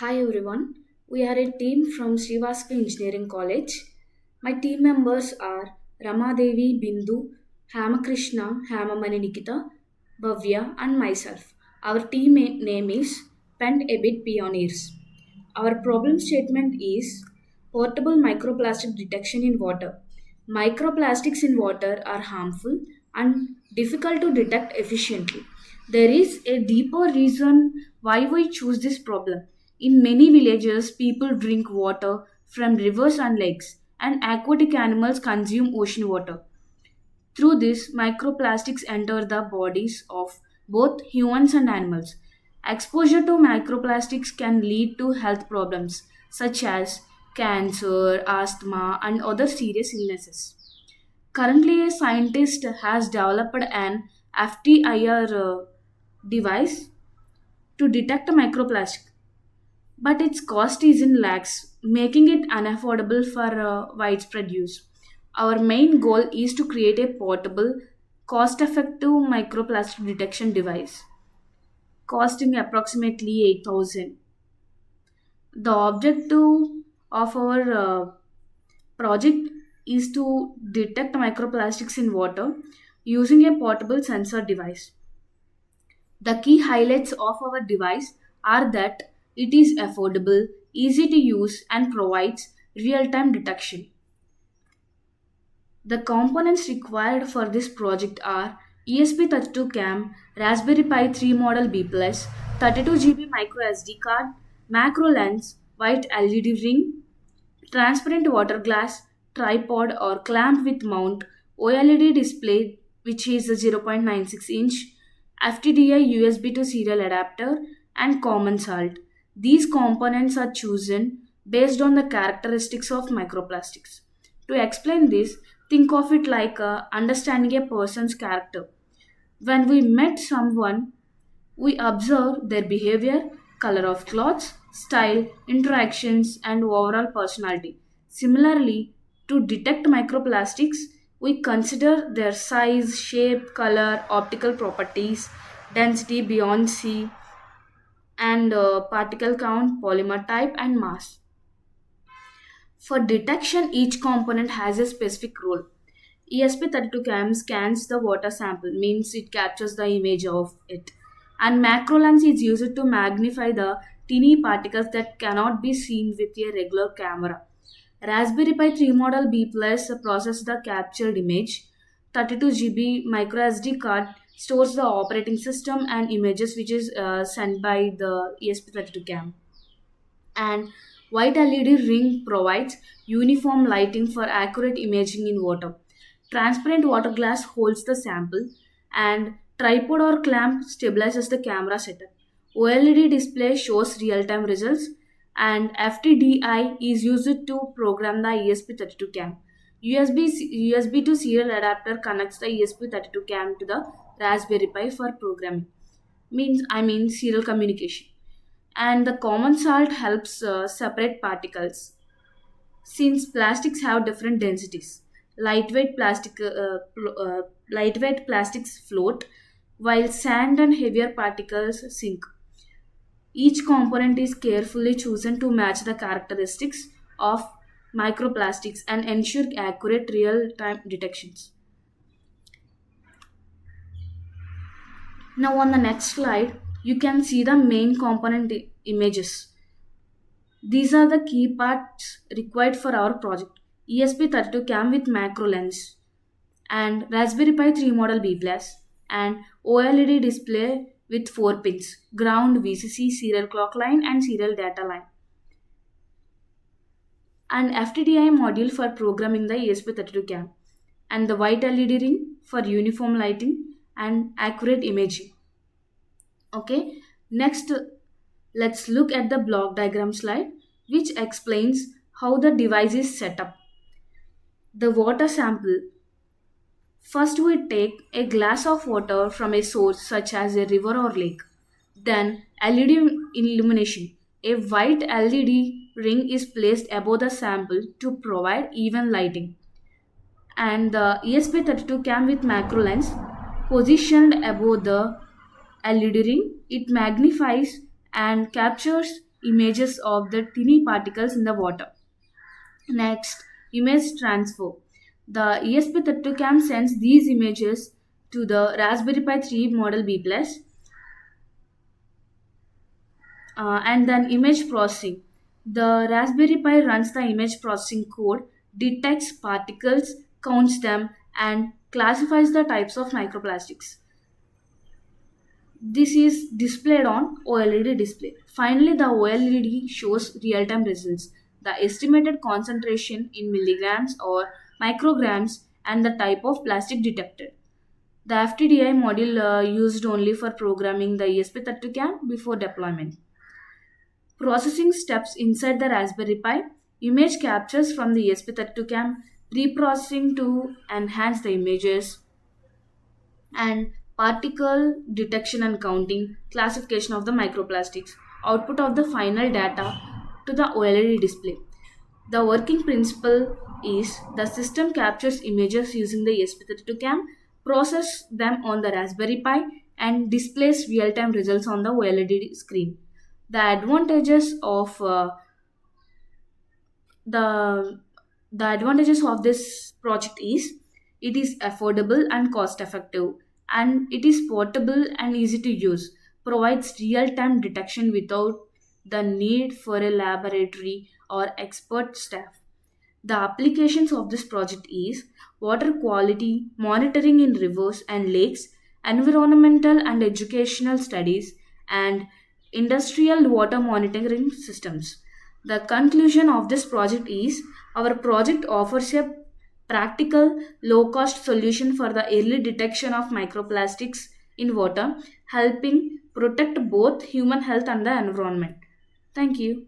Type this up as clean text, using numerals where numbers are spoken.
Hi everyone, we are a team from Srivastava Engineering College. My team members are Ramadevi, Bindu, Hamakrishna, Hamamani Nikita, Bhavya, and myself. Our team name is Pent Ebit Pioneers. Our problem statement is portable microplastic detection in water. Microplastics in water are harmful and difficult to detect efficiently. There is a deeper reason why we choose this problem. In many villages, people drink water from rivers and lakes, and aquatic animals consume ocean water. Through this, microplastics enter the bodies of both humans and animals. Exposure to microplastics can lead to health problems such as cancer, asthma, and other serious illnesses. Currently, a scientist has developed an FTIR device to detect microplastic, but its cost is in lakhs, making it unaffordable for widespread use. Our main goal is to create a portable, cost effective microplastic detection device costing approximately 8,000. The objective of our project is to detect microplastics in water using a portable sensor device. The key highlights of our device are that it is affordable, easy to use, and provides real time detection. The components required for this project are ESP32 CAM, Raspberry Pi 3 model B+, 32 GB micro SD card, macro lens, white LED ring, transparent water glass, tripod or clamp with mount, OLED display which is a 0.96 inch, FTDI USB to serial adapter, and common salt. These components are chosen based on the characteristics of microplastics. To explain this, think of it like understanding a person's character. When we met someone, we observe their behavior, color of clothes, style, interactions, and overall personality. Similarly, to detect microplastics, we consider their size, shape, color, optical properties, density, buoyancy, and particle count, polymer type, and mass. For detection, each component has a specific role. ESP32 cam scans the water sample, means it captures the image of it. And macro lens is used to magnify the teeny particles that cannot be seen with a regular camera. Raspberry Pi 3 model B Plus processes the captured image. 32 GB micro SD card stores the operating system and images which is sent by the ESP32 cam, and white LED ring provides uniform lighting for accurate imaging in water. Transparent water glass holds the sample, and tripod or clamp stabilizes the camera setup. OLED display shows real-time results, and FTDI is used to program the ESP32 cam. USB to serial adapter connects the ESP32 cam to the Raspberry Pi for programming. I mean serial communication, and the common salt helps separate particles since plastics have different densities. Lightweight plastics float while sand and heavier particles sink. Each component is carefully chosen to match the characteristics of microplastics and ensure accurate real time detections. Now on the next slide you can see the main component images. These are the key parts required for our project. ESP32 cam with macro lens, and Raspberry Pi 3 model B+, and OLED display with 4 pins, ground, VCC, serial clock line, and serial data line, and FTDI module for programming the ESP32 cam, and the white LED ring for uniform lighting and accurate imaging. Okay, next let's look at the block diagram slide which explains how the device is set up. The water sample. First, we take a glass of water from a source such as a river or lake. Then, LED illumination. A white LED ring is placed above the sample to provide even lighting. And the ESP32 cam with macro lens positioned above the LED ring. It magnifies and captures images of the tiny particles in the water. Next, image transfer. The ESP32CAM sends these images to the Raspberry Pi 3 model B plus, and then image processing. The Raspberry Pi runs the image processing code, detects particles, counts them, and classifies the types of microplastics. This is displayed on OLED display. Finally, the OLED shows real-time results, the estimated concentration in milligrams or micrograms, and the type of plastic detected. The FTDI module used only for programming the ESP32CAM before deployment. Processing steps inside the Raspberry Pi. Image captures from the ESP32CAM, pre-processing to enhance the images, and particle detection and counting, classification of the microplastics, output of the final data to the OLED display. The working principle is the system captures images using the ESP32CAM, processes them on the Raspberry Pi, and displays real-time results on the OLED screen. The advantages of the the advantages of this project is it is affordable and cost effective, and it is portable and easy to use, provides real time detection without the need for a laboratory or expert staff. The applications of this project is water quality monitoring in rivers and lakes, environmental and educational studies, and industrial water monitoring systems. The conclusion of this project is our project offers a practical, low cost solution for the early detection of microplastics in water, helping protect both human health and the environment. Thank you.